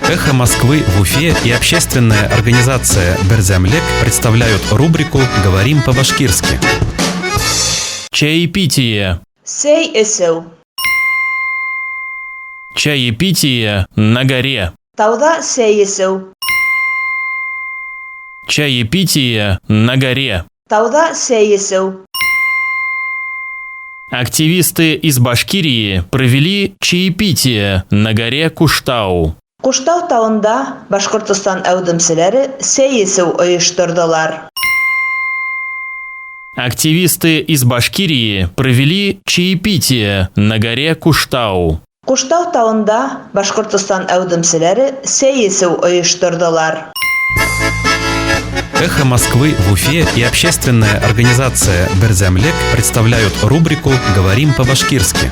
«Эхо Москвы» в Уфе и общественная организация «Берзямлек» представляют рубрику «Говорим по-башкирски». Чаепитие. Сей эсеу. Чаепитие на горе. Тауда сей эсеу. Чаепитие на горе. Тауда сей эсеу. Активисты из Башкирии провели чаепитие на горе Куштау. Куштау тауында Башкортостан әүдемселәре сей эсеу оештырдылар. Активисты из Башкирии провели чаепитие на горе Куштау. Куштау тауында Башкортостан әүдемселәре сей эсеу оештырдылар. «Эхо Москвы» в Уфе и общественная организация «Берзямлек» представляют рубрику «Говорим по-башкирски».